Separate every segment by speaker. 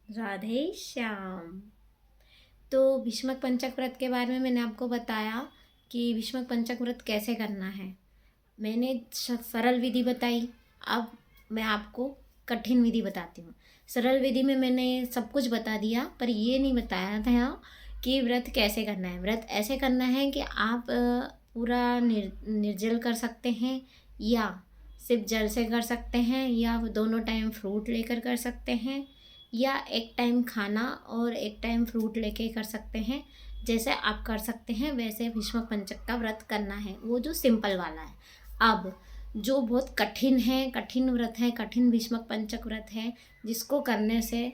Speaker 1: राधे श्याम। तो भीष्मक पंचक व्रत के बारे में मैंने आपको बताया कि भीष्मक पंचक व्रत कैसे करना है। मैंने सरल विधि बताई। अब मैं आपको कठिन विधि बताती हूँ। सरल विधि में मैंने सब कुछ बता दिया, पर ये नहीं बताया था कि व्रत कैसे करना है। व्रत ऐसे करना है कि आप पूरा निर्जल कर सकते हैं, या सिर्फ जल से कर सकते हैं, या दोनों टाइम फ्रूट लेकर कर सकते हैं, या एक टाइम खाना और एक टाइम फ्रूट लेके कर सकते हैं। जैसे आप कर सकते हैं वैसे भीष्मक पंचक का व्रत करना है, वो जो सिंपल वाला है। अब जो बहुत कठिन है, कठिन व्रत है, कठिन भीष्मक पंचक व्रत है, जिसको करने से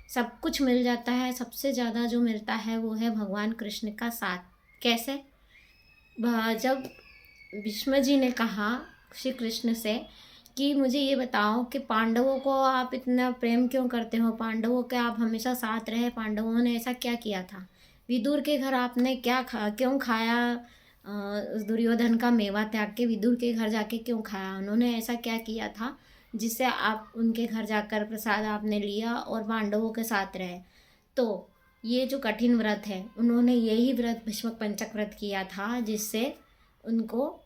Speaker 1: सब कुछ मिल जाता है। सबसे ज़्यादा जो मिलता है वो है भगवान कृष्ण का साथ। कैसे? जब भीष्म जी ने कहा श्री कृष्ण से कि मुझे ये बताओ कि पांडवों को आप इतना प्रेम क्यों करते हो, पांडवों के आप हमेशा साथ रहे, पांडवों ने ऐसा क्या किया था, विदुर के घर आपने क्यों खाया, उस दुर्योधन का मेवा त्याग के विदुर के घर जाके क्यों खाया, उन्होंने ऐसा क्या किया था जिससे आप उनके घर जाकर प्रसाद आपने लिया और पांडवों के साथ रहे। तो ये जो कठिन व्रत है, उन्होंने यही व्रत भीष्मक पंचक व्रत किया था जिससे उनको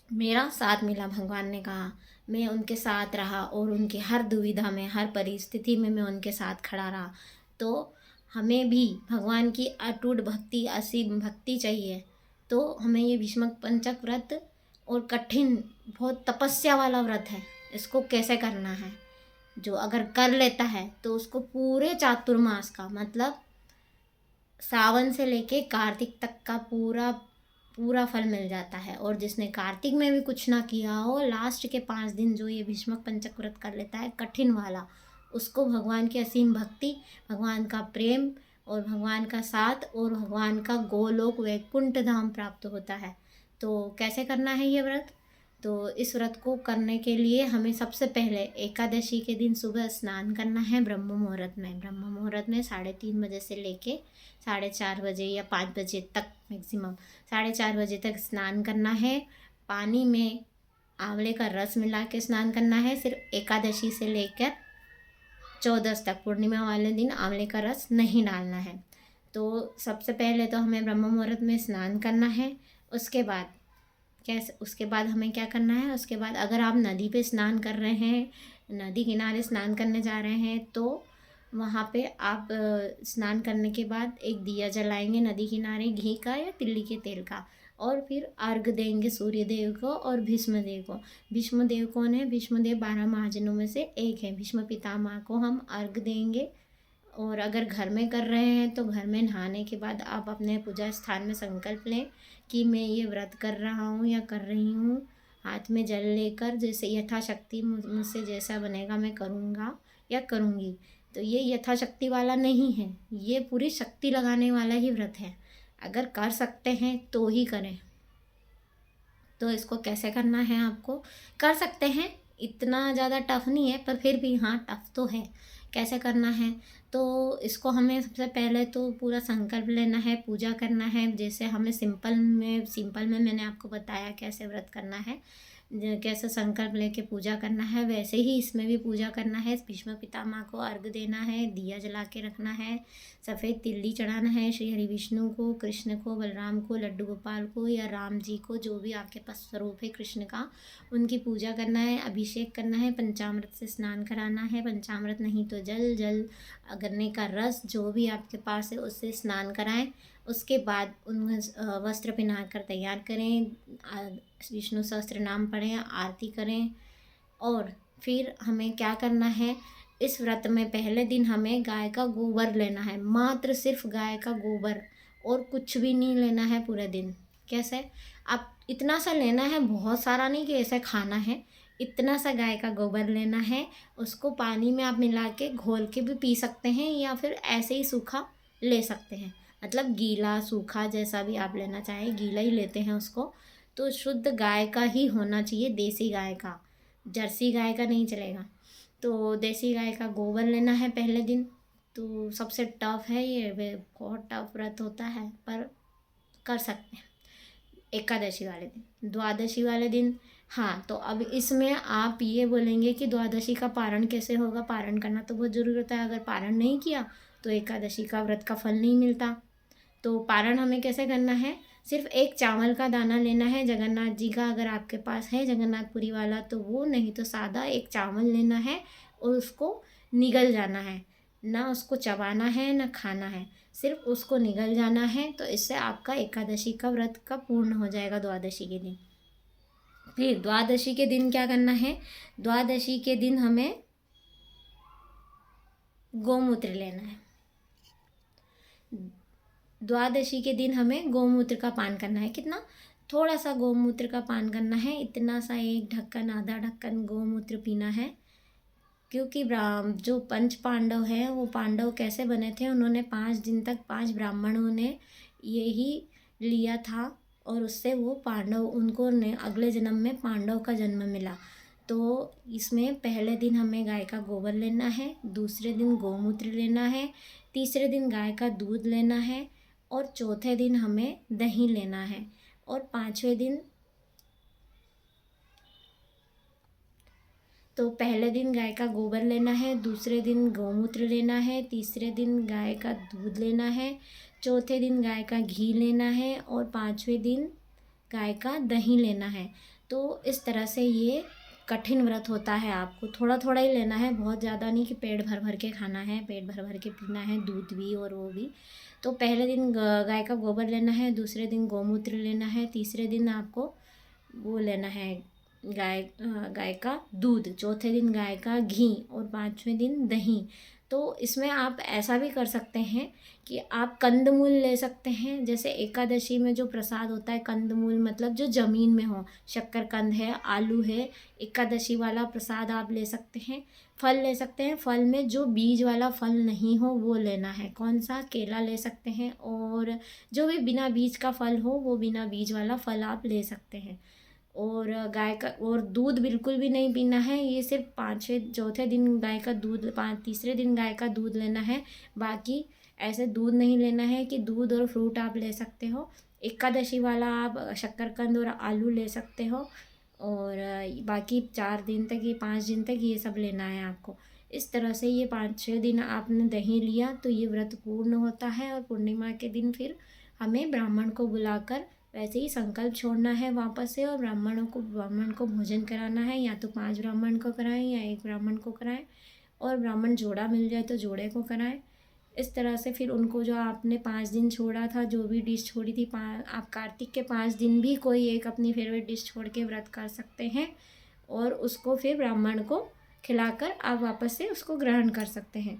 Speaker 1: मेरा साथ मिला। भगवान ने कहा मैं उनके साथ रहा और उनकी हर दुविधा में, हर परिस्थिति में मैं उनके साथ खड़ा रहा। तो हमें भी भगवान की अटूट भक्ति, असीम भक्ति चाहिए। तो हमें ये भीष्मक पंचक व्रत और कठिन, बहुत तपस्या वाला व्रत है, इसको कैसे करना है, जो अगर कर लेता है तो उसको पूरे चातुर्मास का, मतलब सावन से लेके कार्तिक तक का पूरा पूरा फल मिल जाता है। और जिसने कार्तिक में भी कुछ ना किया हो, लास्ट के 5 दिन जो ये भीष्मक पंचक व्रत कर लेता है कठिन वाला, उसको भगवान की असीम भक्ति, भगवान का प्रेम और भगवान का साथ और भगवान का गोलोक वैकुंठ धाम प्राप्त होता है। तो कैसे करना है ये व्रत? तो इस व्रत को करने के लिए हमें सबसे पहले एकादशी के दिन सुबह स्नान करना है ब्रह्म मुहूर्त में। ब्रह्म मुहूर्त में 3:30 बजे से लेके 4:30 बजे या 5 बजे तक, मैक्सिमम 4:30 बजे तक स्नान करना है। पानी में आंवले का रस मिला के स्नान करना है। सिर्फ एकादशी से लेकर 14 तक, पूर्णिमा वाले दिन आंवले का रस नहीं डालना है। तो सबसे पहले तो हमें ब्रह्म मुहूर्त में स्नान करना है। उसके बाद हमें क्या करना है, उसके बाद अगर आप नदी पे स्नान कर रहे हैं, नदी किनारे स्नान करने जा रहे हैं, तो वहाँ पे आप स्नान करने के बाद एक दिया जलाएंगे नदी किनारे, घी का या तिल्ली के तेल का, और फिर अर्घ देंगे सूर्य देव को और भीष्म देव को। भीष्म देव कौन है? भीष्म देव 12 महाजनों में से एक है। भीष्म पितामह को हम अर्घ देंगे। और अगर घर में कर रहे हैं तो घर में नहाने के बाद आप अपने पूजा स्थान में संकल्प लें कि मैं ये व्रत कर रहा हूँ या कर रही हूँ। हाथ में जल लेकर जैसे यथाशक्ति मुझसे जैसा बनेगा मैं करूँगा या करूँगी। तो ये यथाशक्ति वाला नहीं है, ये पूरी शक्ति लगाने वाला ही व्रत है। अगर कर सकते हैं तो ही करें। तो इसको कैसे करना है, आपको कर सकते हैं, इतना ज़्यादा टफ नहीं है, पर फिर भी हाँ टफ तो है। कैसे करना है? तो इसको हमें सबसे पहले तो पूरा संकल्प लेना है, पूजा करना है। जैसे हमें सिंपल में मैंने आपको बताया कैसे व्रत करना है, कैसे संकल्प लेके पूजा करना है, वैसे ही इसमें भी पूजा करना है। भीष्म पितामह को अर्घ देना है, दिया जला के रखना है, सफ़ेद तिल्ली चढ़ाना है श्री हरि विष्णु को, कृष्ण को, बलराम को, लड्डू गोपाल को या राम जी को, जो भी आपके पास स्वरूप है कृष्ण का, उनकी पूजा करना है, अभिषेक करना है, पंचामृत से स्नान कराना है। पंचामृत नहीं तो जल गन्ने का रस, जो भी आपके पास है उससे स्नान कराएं। उसके बाद उन वस्त्र पहना कर तैयार करें, विष्णु सहस्त्र नाम पढ़ें, आरती करें। और फिर हमें क्या करना है, इस व्रत में पहले दिन हमें गाय का गोबर लेना है, मात्र सिर्फ गाय का गोबर, और कुछ भी नहीं लेना है पूरे दिन। कैसे? आप इतना सा लेना है, बहुत सारा नहीं कि ऐसे खाना है, इतना सा गाय का गोबर लेना है। उसको पानी में आप मिला के घोल के भी पी सकते हैं, या फिर ऐसे ही सूखा ले सकते हैं, मतलब गीला सूखा जैसा भी आप लेना चाहें, गीला ही लेते हैं उसको। तो शुद्ध गाय का ही होना चाहिए, देसी गाय का, जर्सी गाय का नहीं चलेगा। तो देसी गाय का गोबर लेना है पहले दिन। तो सबसे टफ है ये, बहुत टफ व्रत होता है, पर कर सकते हैं। एकादशी वाले दिन, द्वादशी वाले दिन हाँ, तो अब इसमें आप ये बोलेंगे कि द्वादशी का पारण कैसे होगा? पारण करना तो बहुत ज़रूरी होता है, अगर पारण नहीं किया तो एकादशी का व्रत का फल नहीं मिलता। तो पारण हमें कैसे करना है? सिर्फ एक चावल का दाना लेना है जगन्नाथ जी का, अगर आपके पास है जगन्नाथपुरी वाला तो वो, नहीं तो सादा एक चावल लेना है और उसको निगल जाना है। ना उसको चबाना है ना खाना है, सिर्फ उसको निगल जाना है। तो इससे आपका एकादशी का व्रत का पूर्ण हो जाएगा द्वादशी के दिन। फिर द्वादशी के दिन क्या करना है? द्वादशी के दिन हमें गौमूत्र लेना है। द्वादशी के दिन हमें गौमूत्र का पान करना है। कितना? थोड़ा सा गौमूत्र का पान करना है, इतना सा, एक ढक्कन आधा ढक्कन गौमूत्र पीना है। क्योंकि जो पंच पांडव हैं वो पांडव कैसे बने थे? उन्होंने 5 दिन तक 5 ब्राह्मणों ने यही लिया था और उससे वो पांडव, उनको ने अगले जन्म में पांडव का जन्म मिला। तो इसमें पहले दिन हमें गाय का गोबर लेना है, दूसरे दिन गौमूत्र लेना है, तीसरे दिन गाय का दूध लेना है और चौथे दिन हमें दही लेना है और पाँचवें दिन, तो पहले दिन गाय का गोबर लेना है, दूसरे दिन गौमूत्र लेना है, तीसरे दिन गाय का दूध लेना है, चौथे दिन गाय का घी लेना है और पाँचवें दिन गाय का दही लेना है। तो इस तरह से ये कठिन व्रत होता है। आपको थोड़ा थोड़ा ही लेना है, बहुत ज़्यादा नहीं कि पेट भर भर के खाना है, पेट भर भर के पीना है, दूध भी और वो भी। तो पहले दिन गाय का गोबर लेना है, दूसरे दिन गौमूत्र लेना है, तीसरे दिन आपको वो लेना है गाय का दूध, चौथे दिन गाय का घी और पाँचवें दिन दही। तो इसमें आप ऐसा भी कर सकते हैं कि आप कंदमूल ले सकते हैं। जैसे एकादशी में जो प्रसाद होता है कंदमूल, मतलब जो ज़मीन में हो, शक्करकंद है, आलू है, एकादशी वाला प्रसाद आप ले सकते हैं। फल ले सकते हैं, फल में जो बीज वाला फल नहीं हो वो लेना है। कौन सा? केला ले सकते हैं, और जो भी बिना बीज का फल हो वो बिना बीज वाला फल आप ले सकते हैं। और गाय का, और दूध बिल्कुल भी नहीं पीना है। ये सिर्फ पाँचवें चौथे दिन गाय का दूध, तीसरे दिन गाय का दूध लेना है। बाकी ऐसे दूध नहीं लेना है कि दूध और फ्रूट आप ले सकते हो। एकादशी वाला आप शक्करकंद और आलू ले सकते हो, और बाकी 4 दिन तक, ये 5 दिन तक ये सब लेना है आपको। इस तरह से ये 5-6 दिन आपने दही लिया तो ये व्रत पूर्ण होता है। और पूर्णिमा के दिन फिर हमें ब्राह्मण को बुलाकर वैसे ही संकल्प छोड़ना है वापस से, और ब्राह्मण को भोजन कराना है। या तो 5 ब्राह्मण को कराएं या 1 ब्राह्मण को कराएं, और ब्राह्मण जोड़ा मिल जाए तो जोड़े को कराएं। इस तरह से फिर उनको, जो आपने 5 दिन छोड़ा था, जो भी डिश छोड़ी थी, आप कार्तिक के 5 दिन भी कोई एक अपनी फेवरेट डिश छोड़ के व्रत कर सकते हैं, और उसको फिर ब्राह्मण को खिलाकर आप वापस से उसको ग्रहण कर सकते हैं।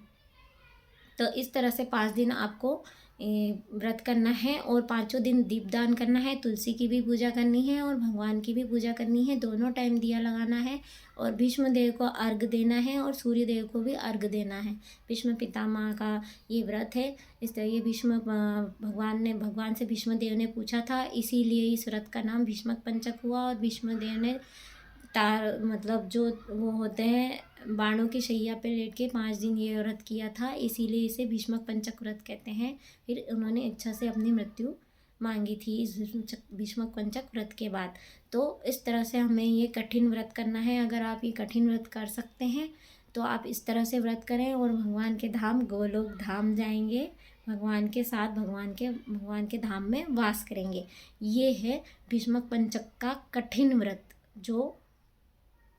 Speaker 1: तो इस तरह से 5 दिन आपको व्रत करना है, और 5 दिन दीपदान करना है, तुलसी की भी पूजा करनी है और भगवान की भी पूजा करनी है। दोनों टाइम दिया लगाना है, और भीष्म देव को अर्घ देना है और सूर्य देव को भी अर्घ देना है। भीष्म पितामह का ये व्रत है। इस तरह ये भगवान से भीष्म देव ने पूछा था, इसीलिए इस व्रत का नाम भीष्मक पंचक हुआ। और भीष्म देव ने मतलब जो वो होते हैं बाणों की शैया पे लेट के 5 दिन ये व्रत किया था, इसीलिए इसे भीष्मक पंचक व्रत कहते हैं। फिर उन्होंने इच्छा से अपनी मृत्यु मांगी थी इस भीष्मक पंचक व्रत के बाद। तो इस तरह से हमें ये कठिन व्रत करना है। अगर आप ये कठिन व्रत कर सकते हैं तो आप इस तरह से व्रत करें, और भगवान के धाम गोलोक धाम जाएंगे, भगवान के साथ भगवान के धाम में वास करेंगे। ये है भीष्मक पंचक का कठिन व्रत, जो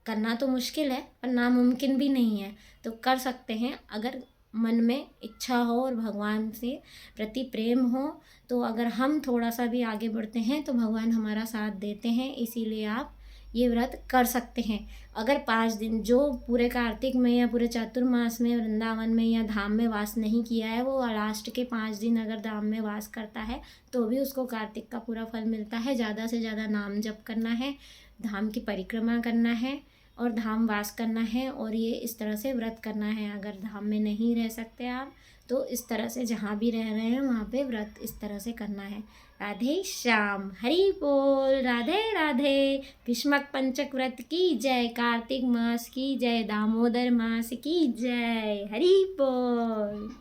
Speaker 1: करना तो मुश्किल है पर नामुमकिन भी नहीं है। तो कर सकते हैं अगर मन में इच्छा हो और भगवान से प्रति प्रेम हो। तो अगर हम थोड़ा सा भी आगे बढ़ते हैं तो भगवान हमारा साथ देते हैं, इसीलिए आप ये व्रत कर सकते हैं। अगर 5 दिन, जो पूरे कार्तिक में या पूरे चातुर्मास में वृंदावन में या धाम में वास नहीं किया है, वो लास्ट के 5 दिन अगर धाम में वास करता है तो भी उसको कार्तिक का पूरा फल मिलता है। ज़्यादा से ज़्यादा नाम जप करना है, धाम की परिक्रमा करना है और धाम वास करना है, और ये इस तरह से व्रत करना है। अगर धाम में नहीं रह सकते आप तो इस तरह से जहाँ भी रह रहे हैं वहाँ पे व्रत इस तरह से करना है। राधे श्याम, हरि बोल, राधे राधे। भीष्मक पंचक व्रत की जय, कार्तिक मास की जय, दामोदर मास की जय, हरि बोल।